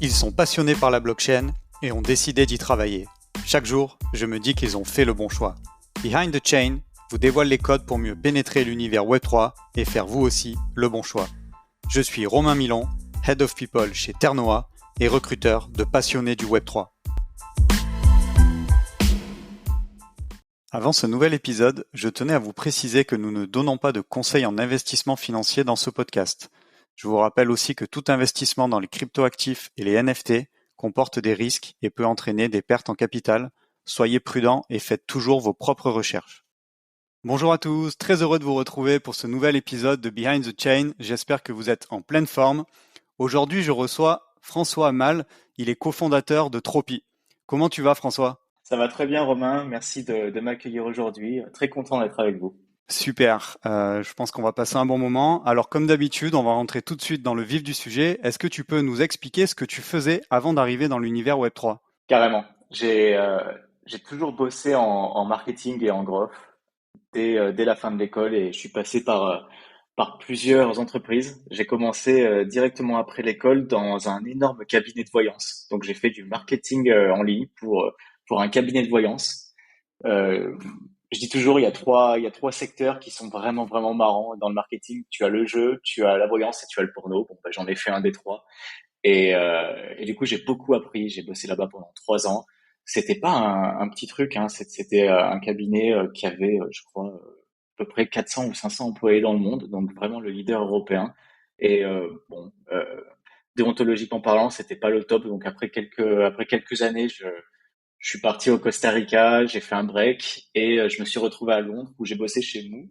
Ils sont passionnés par la blockchain et ont décidé d'y travailler. Chaque jour, je me dis qu'ils ont fait le bon choix. Behind the Chain vous dévoile les codes pour mieux pénétrer l'univers Web3 et faire vous aussi le bon choix. Je suis Romain Milon, Head of People chez Ternoa et recruteur de passionnés du Web3. Avant ce nouvel épisode, je tenais à vous préciser que nous ne donnons pas de conseils en investissement financier dans ce podcast. Je vous rappelle aussi que tout investissement dans les cryptoactifs et les NFT comporte des risques et peut entraîner des pertes en capital. Soyez prudents et faites toujours vos propres recherches. Bonjour à tous, très heureux de vous retrouver pour ce nouvel épisode de Behind the Chain. J'espère que vous êtes en pleine forme. Aujourd'hui, je reçois François Amal, il est cofondateur de Tropi. Comment tu vas, François ? Ça va très bien, Romain. Merci de m'accueillir aujourd'hui. Très content d'être avec vous. Super, je pense qu'on va passer un bon moment. Alors comme d'habitude, on va rentrer tout de suite dans le vif du sujet. Est-ce que tu peux nous expliquer ce que tu faisais avant d'arriver dans l'univers Web3 ? Carrément. J'ai toujours bossé en marketing et en growth dès la fin de l'école et je suis passé par plusieurs entreprises. J'ai commencé directement après l'école dans un énorme cabinet de voyance. Donc j'ai fait du marketing en ligne pour un cabinet de voyance. Euh, je dis toujours, il y a trois secteurs qui sont vraiment, vraiment marrants dans le marketing. Tu as le jeu, tu as la voyance et tu as le porno. Bon, bah, j'en ai fait un des trois. Et du coup, j'ai beaucoup appris. J'ai bossé là-bas pendant 3 ans. C'était pas un petit truc, hein. C'était un cabinet qui avait, je crois, à peu près 400 ou 500 employés dans le monde. Donc vraiment le leader européen. Et déontologiquement parlant, c'était pas le top. Donc après quelques années, je suis parti au Costa Rica, j'ai fait un break et je me suis retrouvé à Londres où j'ai bossé chez Moo.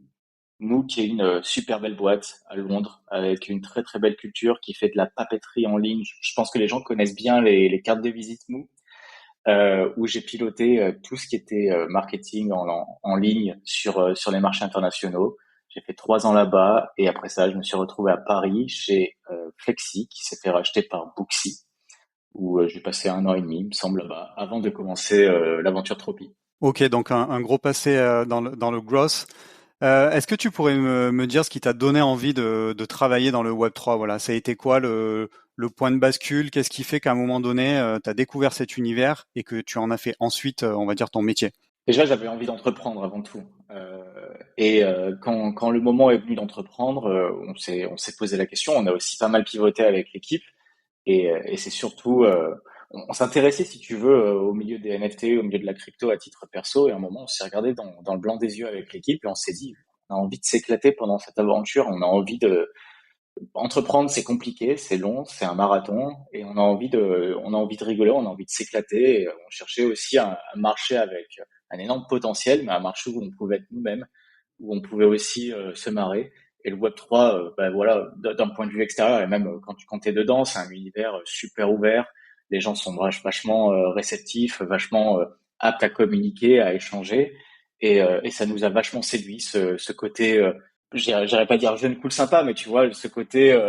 Moo qui est une super belle boîte à Londres avec une très très belle culture qui fait de la papeterie en ligne. Je pense que les gens connaissent bien les cartes de visite Moo, où j'ai piloté tout ce qui était marketing en ligne sur les marchés internationaux. J'ai fait 3 ans là-bas et après ça, je me suis retrouvé à Paris chez Flexi qui s'est fait racheter par Booksy où j'ai passé 1 an et demi, il me semble, là-bas, avant de commencer l'aventure Tropi. Ok, donc un gros passé dans le growth. Est-ce que tu pourrais me dire ce qui t'a donné envie de travailler dans le Web3 ? Voilà, ça a été quoi le point de bascule ? Qu'est-ce qui fait qu'à un moment donné, tu as découvert cet univers et que tu en as fait ensuite, on va dire, ton métier ? Déjà, j'avais envie d'entreprendre avant tout. Quand le moment est venu d'entreprendre, on s'est posé la question. On a aussi pas mal pivoté avec l'équipe. Et c'est surtout, on s'intéressait, si tu veux, au milieu des NFT, au milieu de la crypto à titre perso. Et à un moment, on s'est regardé dans le blanc des yeux avec l'équipe et on s'est dit, on a envie de s'éclater pendant cette aventure. On a envie de entreprendre, c'est compliqué, c'est long, c'est un marathon, et on a envie de rigoler, on a envie de s'éclater. Et on cherchait aussi un marché avec un énorme potentiel, mais un marché où on pouvait être nous-mêmes, où on pouvait aussi se marrer. Et le Web3, ben voilà, d'un point de vue extérieur, et même quand t'es dedans, c'est un univers super ouvert. Les gens sont vachement réceptifs, vachement aptes à communiquer, à échanger. Et ça nous a vachement séduit, ce côté, j'irais pas dire jeune, cool, sympa, mais tu vois, ce côté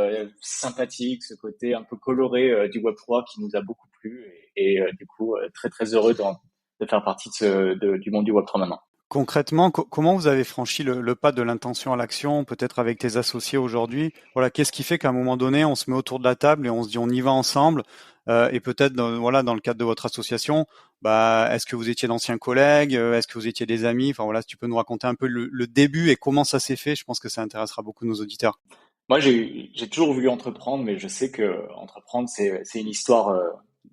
sympathique, ce côté un peu coloré du Web3 qui nous a beaucoup plu. Et du coup, très très heureux de faire partie du monde du Web3 maintenant. Concrètement, comment vous avez franchi le pas de l'intention à l'action, peut-être avec tes associés aujourd'hui ? Voilà, qu'est-ce qui fait qu'à un moment donné, on se met autour de la table et on se dit on y va ensemble et peut-être voilà dans le cadre de votre association, bah est-ce que vous étiez d'anciens collègues, est-ce que vous étiez des amis ? Enfin voilà, si tu peux nous raconter un peu le début et comment ça s'est fait, je pense que ça intéressera beaucoup nos auditeurs. Moi, j'ai toujours voulu entreprendre, mais je sais que entreprendre, c'est une histoire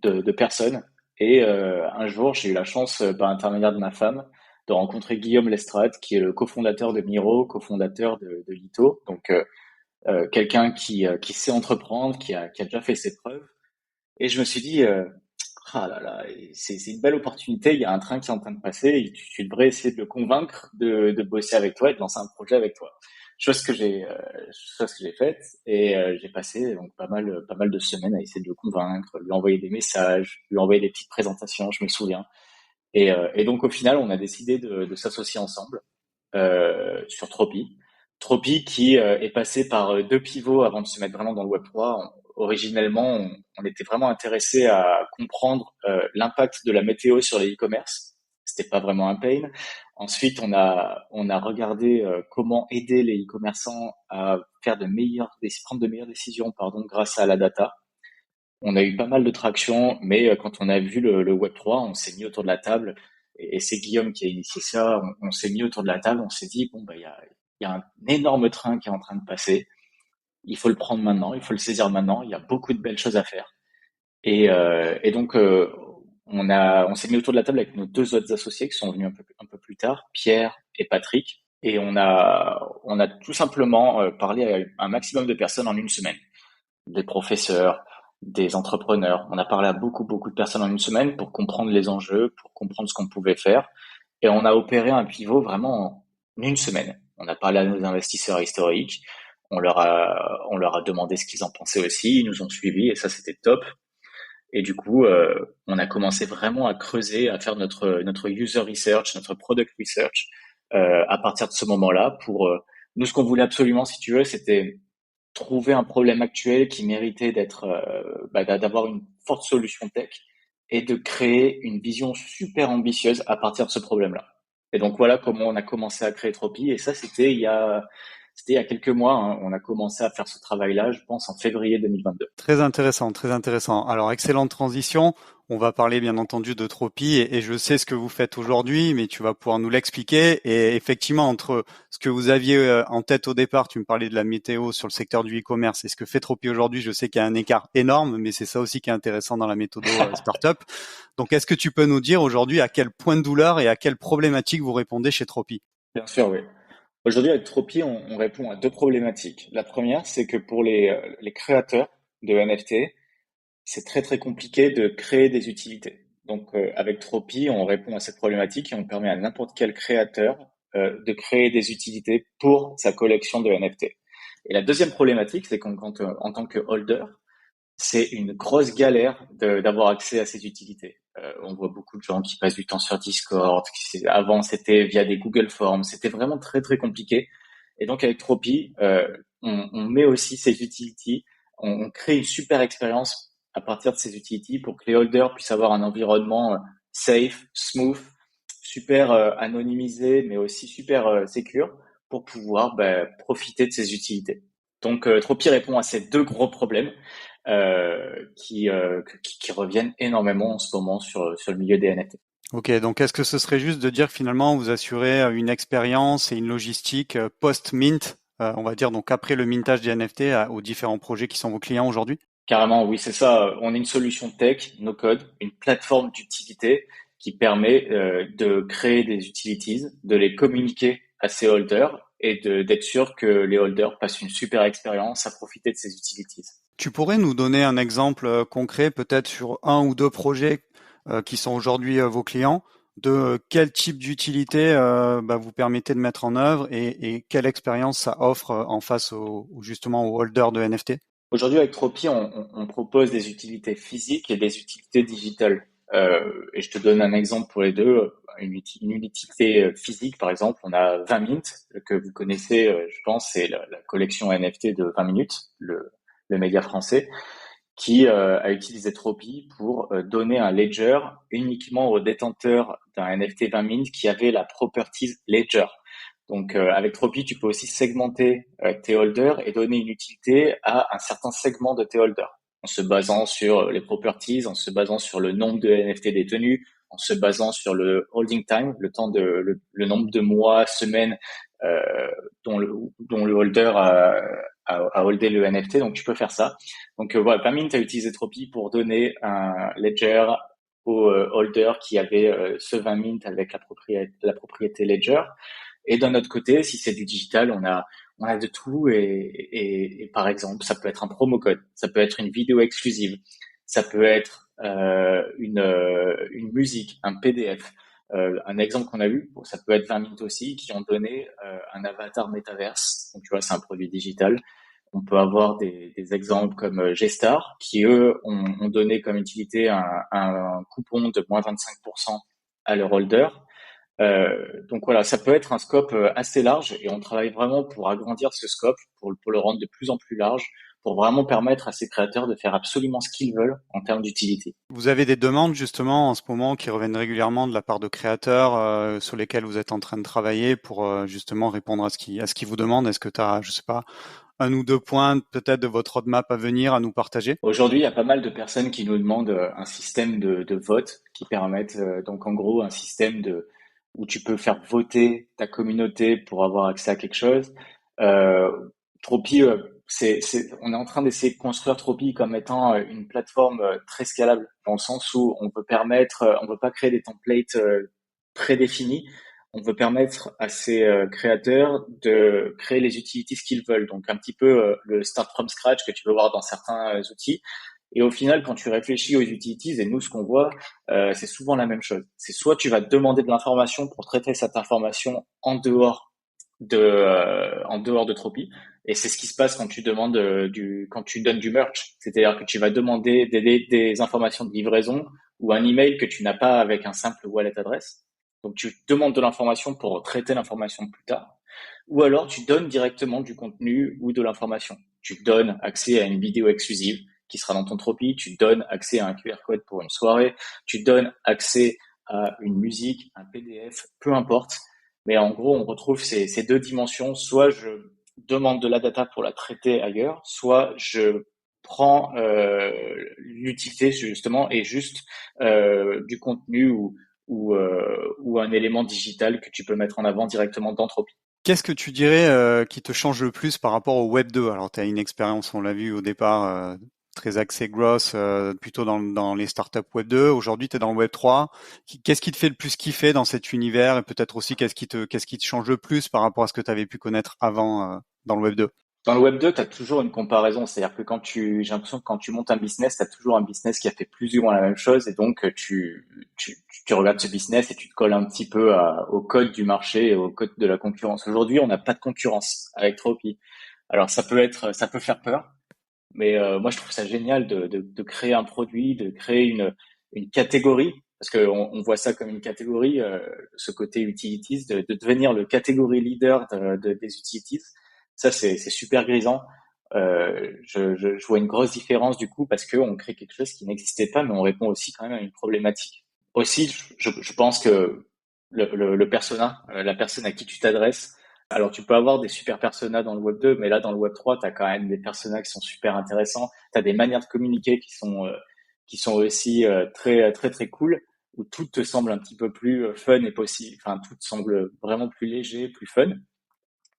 de personnes. Et un jour, j'ai eu la chance, par l'intermédiaire de ma femme, de rencontrer Guillaume Lestrade, qui est le cofondateur de Miro, cofondateur de Lito. Donc, quelqu'un qui sait entreprendre, qui a déjà fait ses preuves. Et je me suis dit, ah là là, c'est une belle opportunité. Il y a un train qui est en train de passer. Et tu devrais essayer de le convaincre de bosser avec toi et de lancer un projet avec toi. Chose que j'ai faite et j'ai passé donc pas mal de semaines à essayer de le convaincre, lui envoyer des messages, lui envoyer des petites présentations, je me souviens. Et donc au final, on a décidé de s'associer ensemble sur Tropi. Tropi qui est passé par deux pivots avant de se mettre vraiment dans le Web3. Originellement, on était vraiment intéressé à comprendre l'impact de la météo sur les e-commerce. C'était pas vraiment un pain. Ensuite, on a regardé comment aider les e-commerçants à prendre de meilleures décisions, pardon, grâce à la data. On a eu pas mal de traction, mais quand on a vu le Web3, on s'est mis autour de la table, et c'est Guillaume qui a initié ça. On s'est mis autour de la table, on s'est dit, bon, bah, il y a un énorme train qui est en train de passer. Il faut le prendre maintenant, il faut le saisir maintenant. Il y a beaucoup de belles choses à faire. Et donc, on s'est mis autour de la table avec nos deux autres associés qui sont venus un peu plus tard, Pierre et Patrick. Et on a tout simplement parlé à un maximum de personnes en une semaine, des professeurs, des entrepreneurs. On a parlé à beaucoup, beaucoup de personnes en une semaine pour comprendre les enjeux, pour comprendre ce qu'on pouvait faire. Et on a opéré un pivot vraiment en une semaine. On a parlé à nos investisseurs historiques. On leur a demandé ce qu'ils en pensaient aussi. Ils nous ont suivis et ça, c'était top. Et du coup, on a commencé vraiment à creuser, à faire notre user research, notre product research à partir de ce moment-là. Nous, ce qu'on voulait absolument, si tu veux, c'était trouver un problème actuel qui méritait d'avoir une forte solution tech et de créer une vision super ambitieuse à partir de ce problème-là. Et donc voilà comment on a commencé à créer Tropy. Et ça, c'était il y a quelques mois, hein. On a commencé à faire ce travail-là, je pense, en février 2022. Très intéressant, très intéressant. Alors, excellente transition. On va parler bien entendu de Tropy et je sais ce que vous faites aujourd'hui, mais tu vas pouvoir nous l'expliquer. Et effectivement, entre ce que vous aviez en tête au départ, tu me parlais de la météo sur le secteur du e-commerce et ce que fait Tropy aujourd'hui, je sais qu'il y a un écart énorme, mais c'est ça aussi qui est intéressant dans la méthode startup. Donc, est-ce que tu peux nous dire aujourd'hui à quel point de douleur et à quelle problématique vous répondez chez Tropy? Bien sûr, oui. Aujourd'hui, avec Tropy, on répond à deux problématiques. La première, c'est que pour les créateurs de NFT, c'est très très compliqué de créer des utilités. Donc avec Tropy, on répond à cette problématique et on permet à n'importe quel créateur de créer des utilités pour sa collection de NFT. Et la deuxième problématique, c'est en tant que holder, c'est une grosse galère d'avoir accès à ces utilités. On voit beaucoup de gens qui passent du temps sur Discord. Avant, c'était via des Google Forms. C'était vraiment très très compliqué. Et donc avec Tropy, on met aussi ces utilities. On crée une super expérience à partir de ces utilities pour que les holders puissent avoir un environnement safe, smooth, super anonymisé, mais aussi super secure pour pouvoir profiter de ces utilités. Donc Tropy répond à ces deux gros problèmes qui reviennent énormément en ce moment sur le milieu des NFT. Ok, donc est-ce que ce serait juste de dire que finalement vous assurez une expérience et une logistique post-mint, on va dire donc après le mintage des NFT aux différents projets qui sont vos clients aujourd'hui? Carrément, oui, c'est ça. On est une solution tech, no code, une plateforme d'utilité qui permet de créer des utilities, de les communiquer à ses holders et d'être sûr que les holders passent une super expérience à profiter de ces utilities. Tu pourrais nous donner un exemple concret peut-être sur un ou deux projets qui sont aujourd'hui vos clients, de quel type d'utilité vous permettez de mettre en œuvre et quelle expérience ça offre en face justement aux holders de NFT? Aujourd'hui, avec Tropy, on propose des utilités physiques et des utilités digitales. Et je te donne un exemple pour les deux. Une utilité physique, par exemple, on a 20 Mint, que vous connaissez, je pense, c'est la collection NFT de 20 minutes, le média français, qui a utilisé Tropy pour donner un ledger uniquement aux détenteurs d'un NFT 20 Mint qui avait la properties ledger. Donc avec Tropy, tu peux aussi segmenter tes holders et donner une utilité à un certain segment de tes holders en se basant sur les properties, en se basant sur le nombre de NFT détenus, en se basant sur le holding time, le nombre de mois, semaines euh, dont le holder a holdé le NFT. Donc tu peux faire ça. Donc voilà, Pamint a utilisé Tropy pour donner un ledger au holder qui avait ce 20 mint avec la propriété ledger. Et d'un autre côté, si c'est du digital, on a de tout et par exemple, ça peut être un promo code, ça peut être une vidéo exclusive, ça peut être une musique, un PDF. Un exemple qu'on a eu, bon, ça peut être 20 minutes aussi, qui ont donné un avatar métaverse. Donc tu vois, c'est un produit digital. On peut avoir des exemples comme G-Star, qui eux ont donné comme utilité un coupon de moins 25% à leur holder. Donc voilà, ça peut être un scope assez large et on travaille vraiment pour agrandir ce scope, pour le rendre de plus en plus large, pour vraiment permettre à ces créateurs de faire absolument ce qu'ils veulent en termes d'utilité. Vous avez des demandes justement en ce moment qui reviennent régulièrement de la part de créateurs sur lesquels vous êtes en train de travailler pour justement répondre à ce qu'ils vous demandent. Est-ce que tu as, je sais pas, un ou deux points peut-être de votre roadmap à venir à nous partager? Aujourd'hui, il y a pas mal de personnes qui nous demandent un système de vote qui permettent donc en gros un système où tu peux faire voter ta communauté pour avoir accès à quelque chose. Euh, Tropi, on est en train d'essayer de construire Tropi comme étant une plateforme très scalable dans le sens où on veut pas créer des templates prédéfinis. On veut permettre à ces créateurs de créer les utilities qu'ils veulent. Donc un petit peu le start from scratch que tu peux voir dans certains outils. Et au final, quand tu réfléchis aux utilities, et nous, ce qu'on voit, c'est souvent la même chose. C'est soit tu vas demander de l'information pour traiter cette information en dehors de Tropi. Et c'est ce qui se passe quand tu demandes quand tu donnes du merch. C'est-à-dire que tu vas demander des informations de livraison ou un email que tu n'as pas avec un simple wallet adresse. Donc tu demandes de l'information pour traiter l'information plus tard. Ou alors tu donnes directement du contenu ou de l'information. Tu donnes accès à une vidéo exclusive qui sera dans ton Tropi, tu donnes accès à un QR code pour une soirée, tu donnes accès à une musique, un PDF, peu importe. Mais en gros, on retrouve ces deux dimensions. Soit je demande de la data pour la traiter ailleurs, soit je prends l'utilité justement et juste du contenu ou un élément digital que tu peux mettre en avant directement d'Entropy. Qu'est-ce que tu dirais qui te change le plus par rapport au Web 2? Alors, tu as une expérience, on l'a vu au départ, très axée growth, plutôt dans les startups Web 2. Aujourd'hui, tu es dans le Web 3. Qu'est-ce qui te fait le plus kiffer dans cet univers? Et peut-être aussi, qu'est-ce qui te change le plus par rapport à ce que tu avais pu connaître avant dans le Web 2? Dans le Web 2, tu as toujours une comparaison. C'est-à-dire que j'ai l'impression que quand tu montes un business, tu as toujours un business qui a fait plus ou moins la même chose. Et donc, tu regardes ce business et tu te colles un petit peu au code du marché et au code de la concurrence. Aujourd'hui, on n'a pas de concurrence avec Tropi. Alors, ça peut faire peur. Mais moi, je trouve ça génial de créer un produit, de créer une catégorie, parce qu'on voit ça comme une catégorie, ce côté utilities, de devenir le catégorie leader des utilities. Ça, c'est super grisant. Je vois une grosse différence du coup parce qu'on crée quelque chose qui n'existait pas, mais on répond aussi quand même à une problématique. Aussi, je pense que le persona, la personne à qui tu t'adresses, alors, tu peux avoir des super personas dans le Web 2, mais là, dans le Web 3, tu as quand même des personas qui sont super intéressants. Tu as des manières de communiquer qui sont aussi très cool, où tout te semble un petit peu plus fun et possible. Enfin, tout te semble vraiment plus léger, plus fun.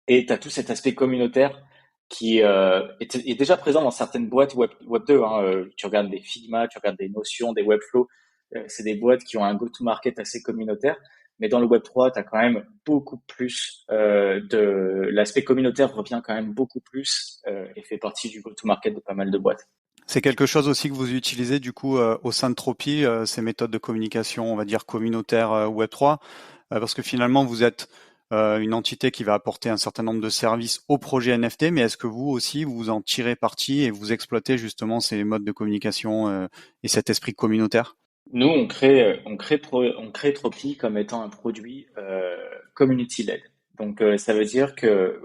Et tu as tout cet aspect communautaire qui est déjà présent dans certaines boîtes Web 2. Hein. Tu regardes des Figma, tu regardes des Notions, des Webflow. C'est des boîtes qui ont un go-to-market assez communautaire. Mais dans le Web 3, tu as quand même beaucoup plus de... L'aspect communautaire revient quand même beaucoup plus et fait partie du go-to-market de pas mal de boîtes. C'est quelque chose aussi que vous utilisez du coup au sein de Tropi, ces méthodes de communication, on va dire communautaire Web3, parce que finalement vous êtes une entité qui va apporter un certain nombre de services au projet NFT, mais est-ce que vous aussi vous en tirez parti et vous exploitez justement ces modes de communication et cet esprit communautaire? Nous, on crée Tropi comme étant un produit community-led. Donc, ça veut dire que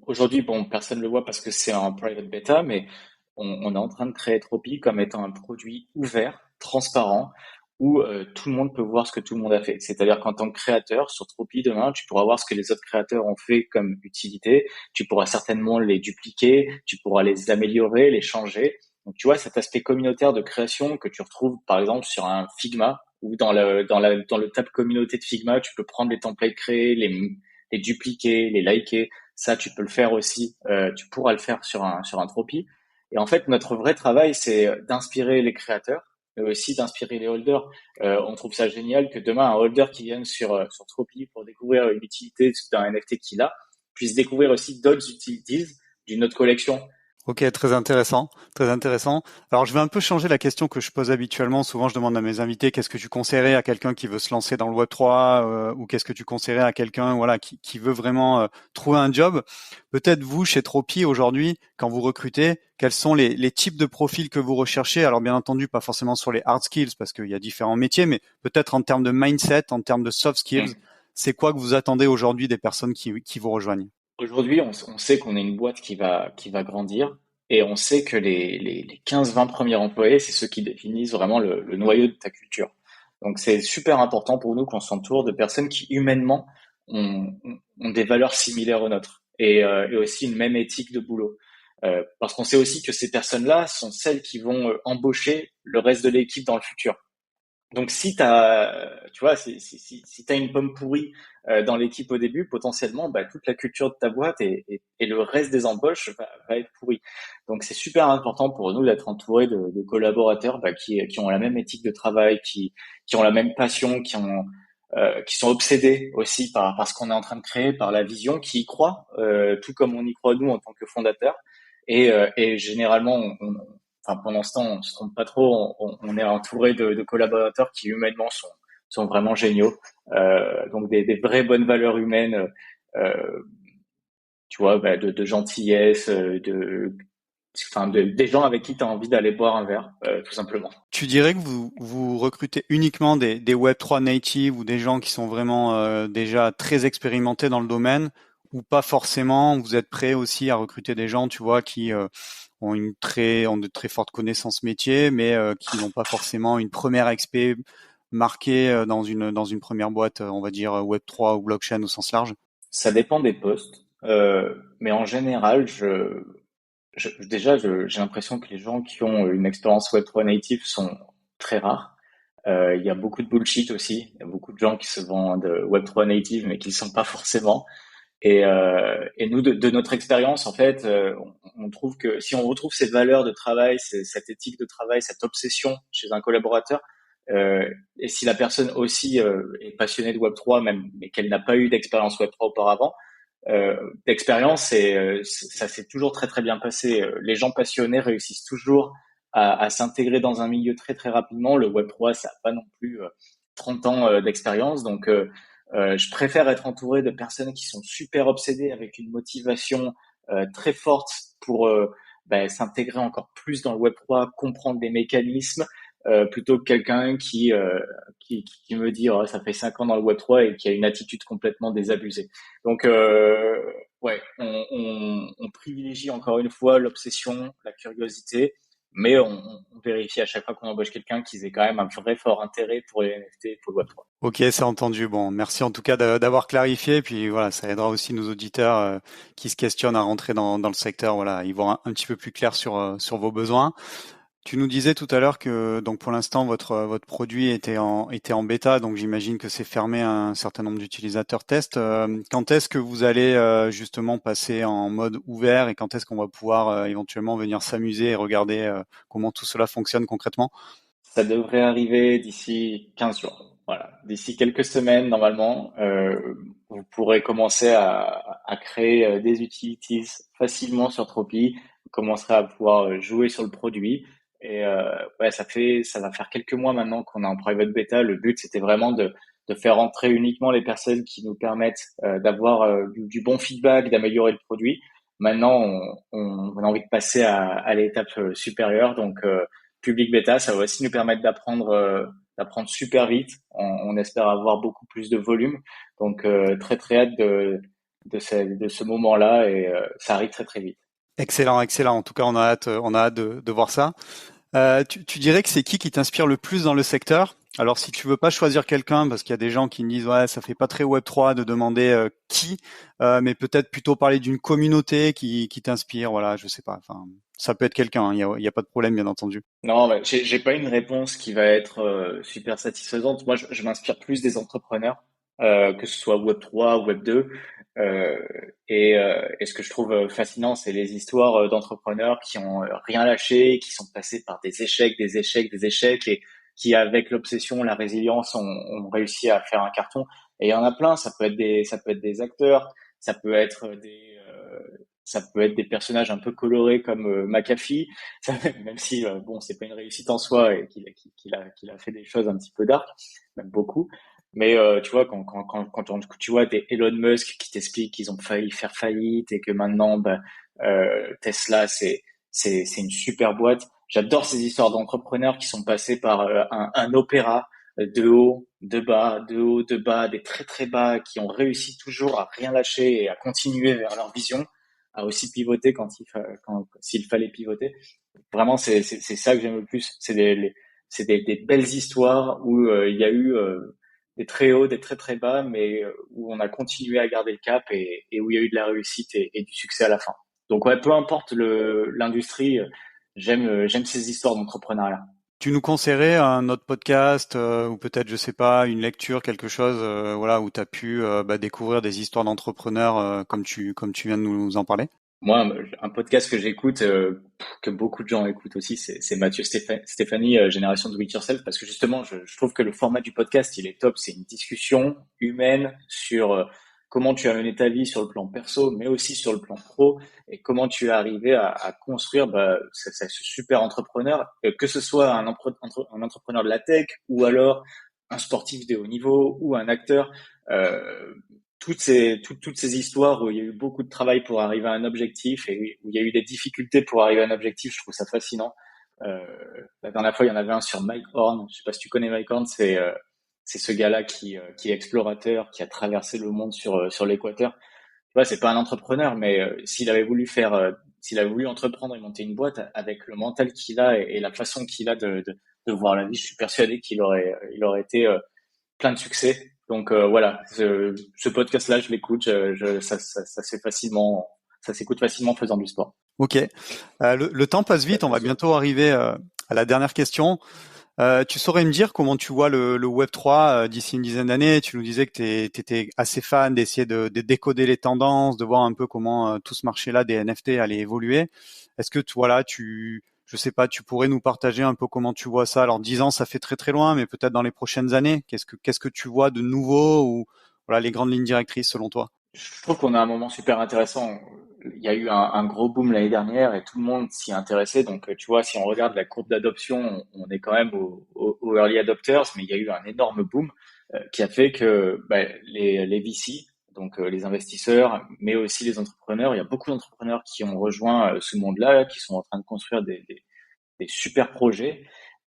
aujourd'hui, bon, personne ne le voit parce que c'est en private beta, mais on est en train de créer Tropi comme étant un produit ouvert, transparent, où tout le monde peut voir ce que tout le monde a fait. C'est-à-dire qu'en tant que créateur, sur Tropi, demain, tu pourras voir ce que les autres créateurs ont fait comme utilité, tu pourras certainement les dupliquer, tu pourras les améliorer, les changer. Donc, tu vois, cet aspect communautaire de création que tu retrouves, par exemple, sur un Figma, ou dans le tab communauté de Figma, tu peux prendre les templates créés, les dupliquer, les liker. Ça, tu peux le faire aussi, tu pourras le faire sur un Tropi. Et en fait, notre vrai travail, c'est d'inspirer les créateurs, mais aussi d'inspirer les holders. On trouve ça génial que demain, un holder qui vienne sur Tropi pour découvrir une utilité d'un NFT qu'il a, puisse découvrir aussi d'autres utilities d'une autre collection. Ok, très intéressant, très intéressant. Alors, je vais un peu changer la question que je pose habituellement. Souvent, je demande à mes invités qu'est-ce que tu conseillerais à quelqu'un qui veut se lancer dans le Web3 ou qu'est-ce que tu conseillerais à quelqu'un voilà qui veut vraiment trouver un job. Peut-être vous, chez Tropi, aujourd'hui, quand vous recrutez, quels sont les types de profils que vous recherchez? Alors, bien entendu, pas forcément sur les hard skills parce qu'il y a différents métiers, mais peut-être en termes de mindset, en termes de soft skills. Mm. C'est quoi que vous attendez aujourd'hui des personnes qui vous rejoignent? Aujourd'hui, on sait qu'on est une boîte qui va grandir et on sait que les 15-20 premiers employés, c'est ceux qui définissent vraiment le noyau de ta culture. Donc, c'est super important pour nous qu'on s'entoure de personnes qui, humainement, ont des valeurs similaires aux nôtres. et aussi une même éthique de boulot. Parce qu'on sait aussi que ces personnes-là sont celles qui vont embaucher le reste de l'équipe dans le futur. Donc si tu vois, si t'as une pomme pourrie dans l'équipe au début, potentiellement, bah, toute la culture de ta boîte et le reste des embauches va être pourri. Donc c'est super important pour nous d'être entouré de collaborateurs bah, qui ont la même éthique de travail, qui ont la même passion, qui sont obsédés aussi par ce qu'on est en train de créer, par la vision, qui y croient, tout comme on y croit nous en tant que fondateurs. Et généralement, enfin pour l'instant, on se trompe pas trop. On est entouré de collaborateurs qui humainement sont vraiment géniaux. Donc des vraies bonnes valeurs humaines, euh, tu vois, bah, de gentillesse, des gens avec qui tu as envie d'aller boire un verre, tout simplement. Tu dirais que vous recrutez uniquement des Web3 natives ou des gens qui sont vraiment déjà très expérimentés dans le domaine, ou pas forcément, vous êtes prêt aussi à recruter des gens, tu vois, qui ont de très fortes connaissances métiers, mais qui n'ont pas forcément une première expé marquée dans une première boîte, on va dire Web3 ou blockchain au sens large? Ça dépend des postes, mais en général, j'ai l'impression que les gens qui ont une expérience Web3 native sont très rares. Il y a beaucoup de bullshit aussi. Il y a beaucoup de gens qui se vendent Web3 native, mais qui ne le sont pas forcément. Et nous, de notre expérience, en fait, on trouve que si on retrouve ces valeurs de travail, cette éthique de travail, cette obsession chez un collaborateur, et si la personne aussi est passionnée de Web3, même, mais qu'elle n'a pas eu d'expérience Web3 auparavant, d'expérience, ça s'est toujours très très bien passé. Les gens passionnés réussissent toujours à s'intégrer dans un milieu très très rapidement. Le Web3, ça n'a pas non plus 30 ans d'expérience, donc je préfère être entouré de personnes qui sont super obsédées avec une motivation très forte pour s'intégrer encore plus dans le Web3, comprendre les mécanismes, plutôt que quelqu'un qui me dit oh, ça fait 5 ans dans le Web3 et qui a une attitude complètement désabusée. Donc ouais, on privilégie encore une fois l'obsession, la curiosité, mais on vérifie à chaque fois qu'on embauche quelqu'un qu'ils aient quand même un vrai fort intérêt pour les NFT et pour le Web3. Ok, c'est entendu. Bon, merci en tout cas d'avoir clarifié. Puis voilà, ça aidera aussi nos auditeurs qui se questionnent à rentrer dans le secteur. Voilà, ils vont un petit peu plus clair sur vos besoins. Tu nous disais tout à l'heure que donc pour l'instant votre produit était en bêta, donc j'imagine que c'est fermé à un certain nombre d'utilisateurs test. Quand est-ce que vous allez justement passer en mode ouvert et quand est-ce qu'on va pouvoir éventuellement venir s'amuser et regarder comment tout cela fonctionne concrètement? Ça devrait arriver d'ici 15 jours. Voilà, d'ici quelques semaines normalement, vous pourrez commencer à créer des utilities facilement sur Tropi. Vous commencerez à pouvoir jouer sur le produit. Et ouais, ça va faire quelques mois maintenant qu'on est en private beta. Le but, c'était vraiment de faire entrer uniquement les personnes qui nous permettent d'avoir du bon feedback, d'améliorer le produit. Maintenant, on a envie de passer à l'étape supérieure. Donc, public bêta, ça va aussi nous permettre d'apprendre super vite. On espère avoir beaucoup plus de volume. Donc très très hâte de ce moment-là et ça arrive très très vite. Excellent, excellent. En tout cas, on a hâte de voir ça. Tu dirais que c'est qui t'inspire le plus dans le secteur? Alors, si tu veux pas choisir quelqu'un, parce qu'il y a des gens qui me disent ouais, ça fait pas très Web3 de demander qui, mais peut-être plutôt parler d'une communauté qui t'inspire. Voilà, je sais pas. Enfin, ça peut être quelqu'un. Hein, il y a pas de problème, bien entendu. Non, mais j'ai pas une réponse qui va être super satisfaisante. Moi, je m'inspire plus des entrepreneurs, que ce soit Web3 ou Web2. Et ce que je trouve fascinant, c'est les histoires d'entrepreneurs qui ont rien lâché, qui sont passés par des échecs, des échecs, des échecs, et qui, avec l'obsession, la résilience, ont réussi à faire un carton. Et il y en a plein. Ça peut être des acteurs, ça peut être ça peut être des personnages un peu colorés comme McAfee, même si bon, c'est pas une réussite en soi et qu'il a fait des choses un petit peu dark, même beaucoup. Mais tu vois, tu vois des Elon Musk qui t'expliquent qu'ils ont failli faire faillite et que maintenant, bah, Tesla, c'est une super boîte. J'adore ces histoires d'entrepreneurs qui sont passés par un opéra de haut, de bas, de haut, de bas, des très très bas, qui ont réussi toujours à rien lâcher et à continuer vers leur vision, à aussi pivoter s'il fallait pivoter. Vraiment, c'est ça que j'aime le plus. C'est des belles histoires où il y a eu des très hauts, des très très bas, mais où on a continué à garder le cap et où il y a eu de la réussite et du succès à la fin. Donc ouais, peu importe l'industrie, j'aime ces histoires d'entrepreneuriat. Tu nous conseillerais un autre podcast ou peut-être, je sais pas, une lecture, quelque chose, voilà, où tu as pu découvrir des histoires d'entrepreneurs comme tu viens de nous en parler? Moi, un podcast que j'écoute, que beaucoup de gens écoutent aussi, c'est Mathieu Stéphanie, Génération Do It Yourself, parce que justement, je trouve que le format du podcast, il est top. C'est une discussion humaine sur comment tu as mené ta vie sur le plan perso, mais aussi sur le plan pro, et comment tu es arrivé à construire ce super entrepreneur, que ce soit un entrepreneur de la tech, ou alors un sportif de haut niveau, ou un acteur. Euh, toutes ces histoires où il y a eu beaucoup de travail pour arriver à un objectif et où il y a eu des difficultés pour arriver à un objectif, je trouve ça fascinant. Euh, la dernière fois, il y en avait un sur Mike Horn. Je sais pas si tu connais Mike Horn, c'est ce gars-là qui est explorateur, qui a traversé le monde sur l'équateur. Tu vois, c'est pas un entrepreneur, mais s'il avait voulu entreprendre et monter une boîte avec le mental qu'il a et la façon qu'il a de voir la vie, je suis persuadé qu'il aurait été plein de succès. Donc voilà, ce podcast-là, je l'écoute, ça se fait facilement, ça s'écoute facilement en faisant du sport. Ok. Le temps passe vite, on va bientôt arriver à la dernière question. Tu saurais me dire comment tu vois le Web3 d'ici une dizaine d'années? Tu nous disais que tu étais assez fan d'essayer de décoder les tendances, de voir un peu comment tout ce marché-là des NFT allait évoluer. Est-ce que je sais pas, tu pourrais nous partager un peu comment tu vois ça? Alors 10 ans, ça fait très très loin, mais peut-être dans les prochaines années, qu'est-ce que tu vois de nouveau ou voilà les grandes lignes directrices selon toi? Je trouve qu'on a un moment super intéressant. Il y a eu un gros boom l'année dernière et tout le monde s'y intéressait. Donc, tu vois, si on regarde la courbe d'adoption, on est quand même aux early adopters, mais il y a eu un énorme boom qui a fait que les VC, donc les investisseurs, mais aussi les entrepreneurs, il y a beaucoup d'entrepreneurs qui ont rejoint ce monde-là, qui sont en train de construire des super projets.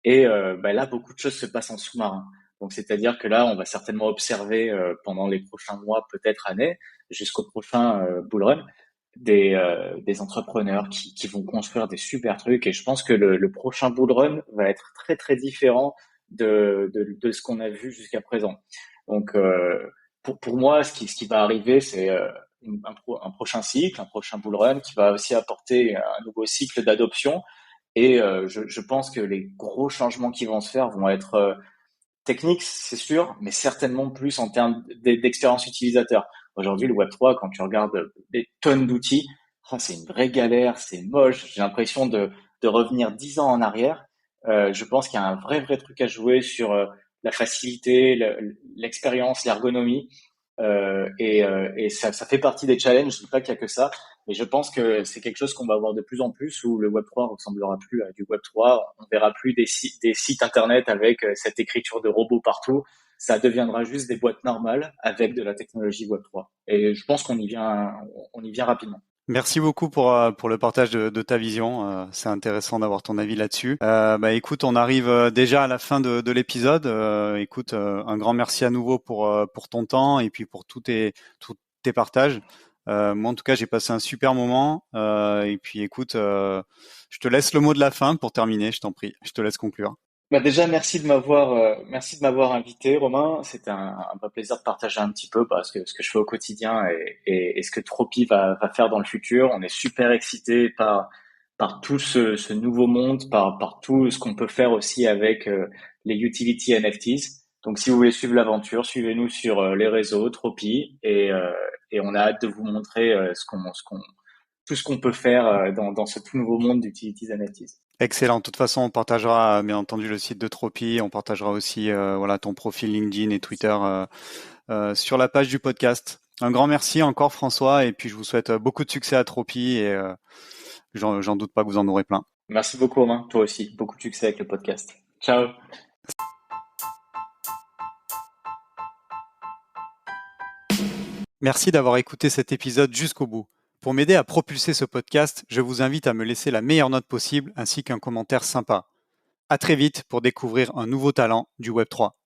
Et là, beaucoup de choses se passent en sous-marin. Donc, c'est-à-dire que là, on va certainement observer pendant les prochains mois, peut-être années, jusqu'au prochain bull run, des entrepreneurs qui vont construire des super trucs. Et je pense que le prochain bull run va être très, très différent de ce qu'on a vu jusqu'à présent. Donc, pour moi, ce qui va arriver, c'est un prochain cycle, un prochain bull run qui va aussi apporter un nouveau cycle d'adoption et je pense que les gros changements qui vont se faire vont être techniques, c'est sûr, mais certainement plus en termes d'expérience utilisateur. Aujourd'hui, le Web3, quand tu regardes des tonnes d'outils, c'est une vraie galère, c'est moche. J'ai l'impression de revenir 10 ans en arrière. Je pense qu'il y a un vrai truc à jouer sur la facilité, l'expérience, l'ergonomie. Et ça fait partie des challenges. Je dis pas qu'il y a que ça, mais je pense que c'est quelque chose qu'on va voir de plus en plus où le Web3 ressemblera plus à du Web3. On verra plus des sites internet avec cette écriture de robots partout. Ça deviendra juste des boîtes normales avec de la technologie Web3. Et je pense qu'on y vient rapidement. Merci beaucoup pour le partage de ta vision. C'est intéressant d'avoir ton avis là-dessus. Écoute, on arrive déjà à la fin de l'épisode. Écoute, un grand merci à nouveau pour ton temps et puis pour tous tes partages. Moi, en tout cas, j'ai passé un super moment. Et puis, écoute, je te laisse le mot de la fin pour terminer. Je t'en prie. Je te laisse conclure. Déjà, merci de m'avoir invité, Romain. C'était un vrai plaisir de partager un petit peu ce que je fais au quotidien et ce que Tropi va faire dans le futur. On est super excités par tout ce nouveau monde, par tout ce qu'on peut faire aussi avec les utility NFTs. Donc, si vous voulez suivre l'aventure, suivez-nous sur les réseaux Tropi et on a hâte de vous montrer tout ce qu'on peut faire dans ce tout nouveau monde d'utilities NFTs. Excellent. De toute façon, on partagera bien entendu le site de Tropi. On partagera aussi voilà ton profil LinkedIn et Twitter sur la page du podcast. Un grand merci encore François et puis je vous souhaite beaucoup de succès à Tropi et j'en doute pas que vous en aurez plein. Merci beaucoup, Romain. Toi aussi. Beaucoup de succès avec le podcast. Ciao. Merci d'avoir écouté cet épisode jusqu'au bout. Pour m'aider à propulser ce podcast, je vous invite à me laisser la meilleure note possible ainsi qu'un commentaire sympa. À très vite pour découvrir un nouveau talent du Web3.